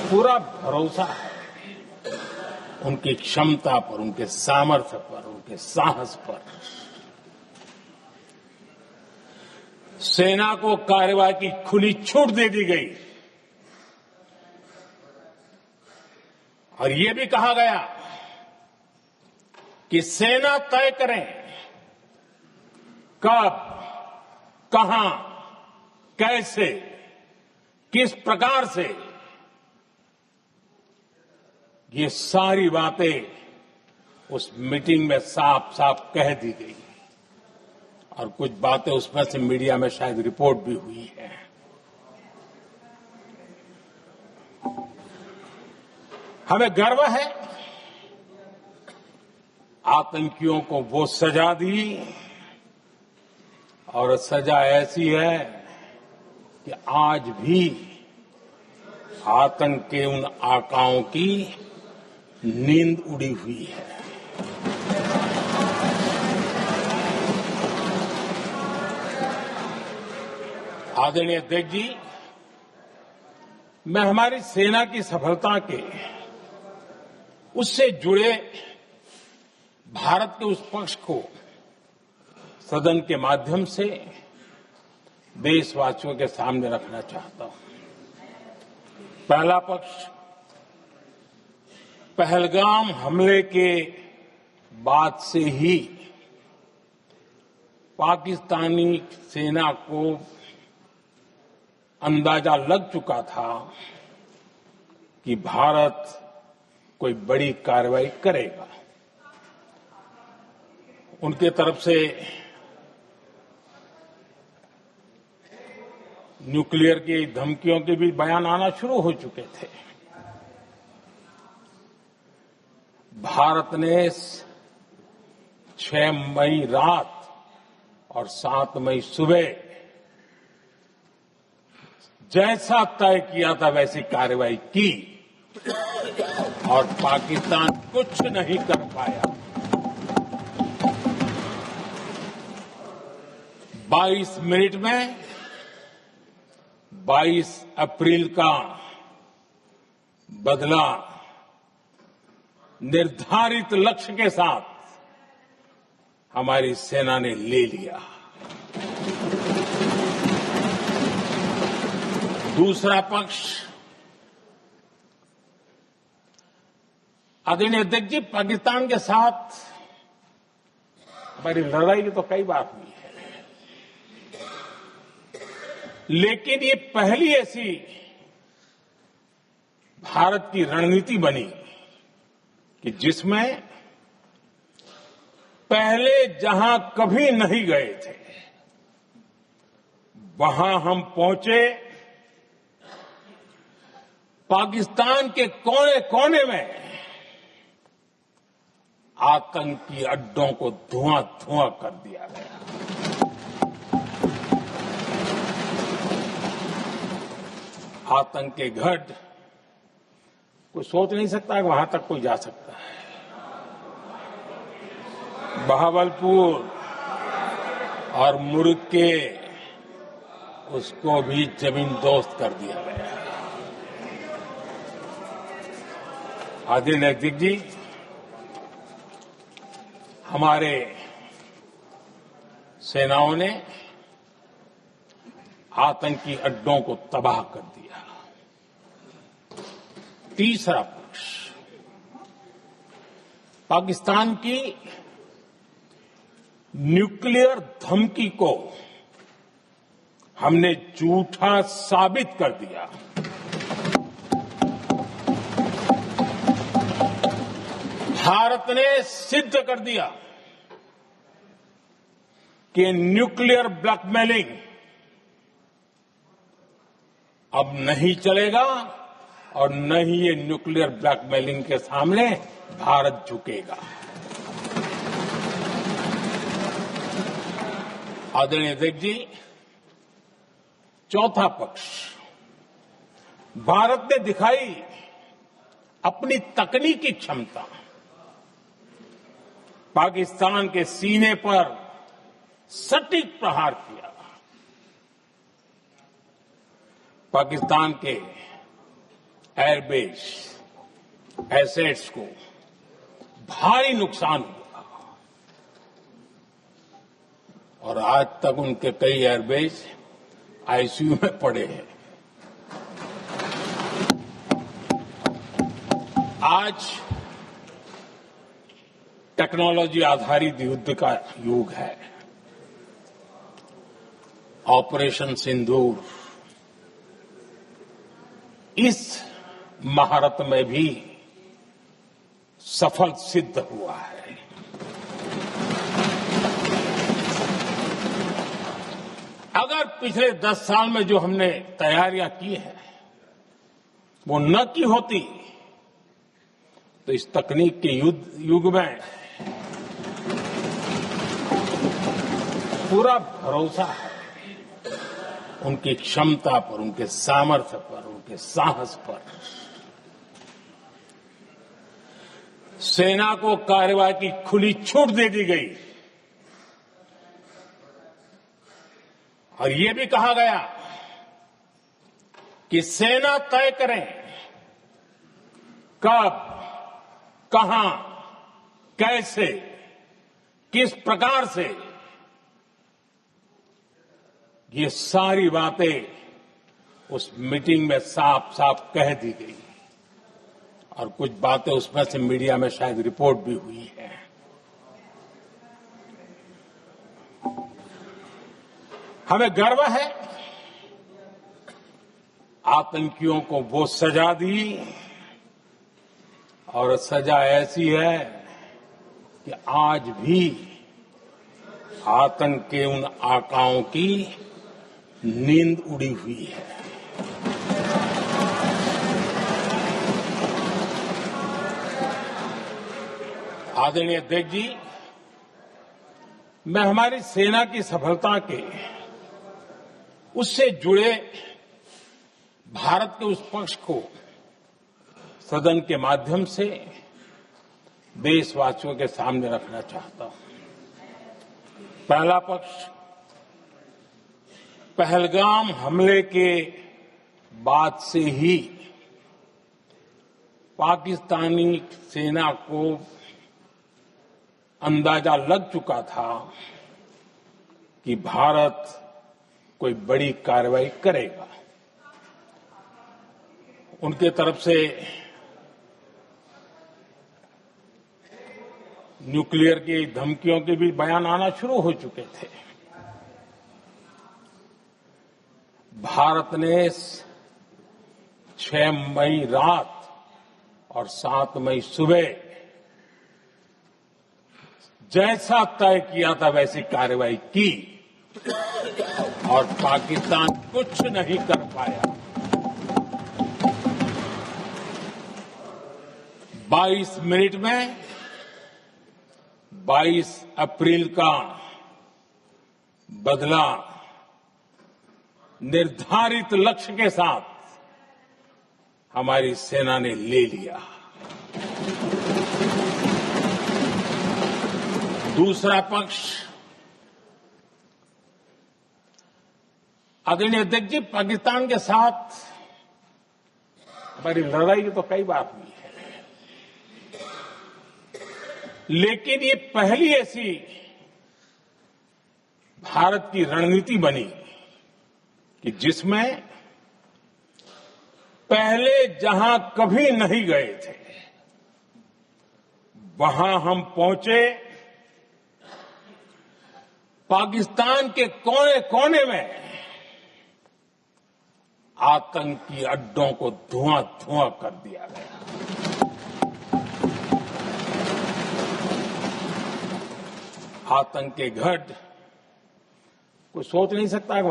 पूरा भरोसा है उनकी क्षमता पर, उनके सामर्थ्य पर, उनके साहस पर। सेना को कार्रवाई की खुली छूट दे दी गई और ये भी कहा गया कि सेना तय करें कब, कहां, कैसे, किस प्रकार से। ये सारी बातें उस मीटिंग में साफ साफ कह दी गई और कुछ बातें उसमें से मीडिया में शायद रिपोर्ट भी हुई है। हमें गर्व है आतंकियों को वो सजा दी और सजा ऐसी है कि आज भी आतंक के उन आकाओं की नींद उड़ी हुई है। आदरणीय अध्यक्ष जी, मैं हमारी सेना की सफलता के उससे जुड़े भारत के उस पक्ष को सदन के माध्यम से देशवासियों के सामने रखना चाहता हूं। पहला पक्ष, पहलगाम हमले के बाद से ही पाकिस्तानी सेना को अंदाजा लग चुका था कि भारत कोई बड़ी कार्रवाई करेगा। उनके तरफ से न्यूक्लियर की धमकियों के भी बयान आना शुरू हो चुके थे। भारत ने 6 मई रात और 7 मई सुबह जैसा तय किया था वैसी कार्रवाई की और पाकिस्तान कुछ नहीं कर पाया। 22 मिनट में 22 अप्रैल का बदला निर्धारित लक्ष्य के साथ हमारी सेना ने ले लिया। दूसरा पक्ष, आदरणीय अध्यक्ष जी, पाकिस्तान के साथ हमारी लड़ाई तो कई बार हुई है, लेकिन ये पहली ऐसी भारत की रणनीति बनी कि जिसमें पहले जहां कभी नहीं गए थे वहां हम पहुंचे। पाकिस्तान के कोने कोने में आतंकी अड्डों को धुआं धुआं कर दिया गया। आतंक के गढ़ कोई सोच नहीं सकता कि वहां तक कोई जा सकता है। बहावलपुर और मुर्गे उसको भी जमीन दोस्त कर दिया गया। आदरणीय अध्यक्ष जी, हमारे सेनाओं ने आतंकी अड्डों को तबाह कर दिया। तीसरा पक्ष, पाकिस्तान की न्यूक्लियर धमकी को हमने झूठा साबित कर दिया। भारत ने सिद्ध कर दिया कि न्यूक्लियर ब्लैकमेलिंग अब नहीं चलेगा और न ही ये न्यूक्लियर ब्लैकमेलिंग के सामने भारत झुकेगा। आदरणीय अध्यक्ष जी, चौथा पक्ष, भारत ने दिखाई अपनी तकनीकी क्षमता। पाकिस्तान के सीने पर सटीक प्रहार किया। पाकिस्तान के एयरबेस एसेट्स को भारी नुकसान हुआ और आज तक उनके कई एयरबेस आईसीयू में पड़े हैं। आज टेक्नोलॉजी आधारित युद्ध का युग है। ऑपरेशन सिंदूर इस महारत में भी सफल सिद्ध हुआ है। अगर पिछले 10 साल में जो हमने तैयारियां की है वो न की होती तो इस तकनीक के युग में पूरा भरोसा है उनकी क्षमता पर, उनके सामर्थ्य पर, उनके साहस पर। सेना को कार्रवाई की खुली छूट दे दी गई और ये भी कहा गया कि सेना तय करें कब, कहां, कैसे, किस प्रकार से। ये सारी बातें उस मीटिंग में साफ साफ कह दी गई और कुछ बातें उसमें से मीडिया में शायद रिपोर्ट भी हुई है। हमें गर्व है आतंकियों को वो सजा दी और सजा ऐसी है कि आज भी आतंक के उन आकाओं की नींद उड़ी हुई है। आदरणीय अध्यक्ष जी, मैं हमारी सेना की सफलता के उससे जुड़े भारत के उस पक्ष को सदन के माध्यम से देशवासियों के सामने रखना चाहता हूं। पहला पक्ष, पहलगाम हमले के बाद से ही पाकिस्तानी सेना को अंदाजा लग चुका था कि भारत कोई बड़ी कार्रवाई करेगा। उनके तरफ से न्यूक्लियर की धमकियों के भी बयान आना शुरू हो चुके थे। भारत ने 6 मई रात और 7 मई सुबह जैसा तय किया था वैसी कार्रवाई की और पाकिस्तान कुछ नहीं कर पाया। 22 मिनट में 22 अप्रैल का बदला निर्धारित लक्ष्य के साथ हमारी सेना ने ले लिया। दूसरा पक्ष, आदरणीय अध्यक्ष जी, पाकिस्तान के साथ हमारी लड़ाई तो कई बार हुई है, लेकिन ये पहली ऐसी भारत की रणनीति बनी कि जिसमें पहले जहां कभी नहीं गए थे वहां हम पहुंचे। पाकिस्तान के कोने कोने में आतंकी अड्डों को धुआं धुआं कर दिया गया। आतंक के गढ़ कोई सोच नहीं सकता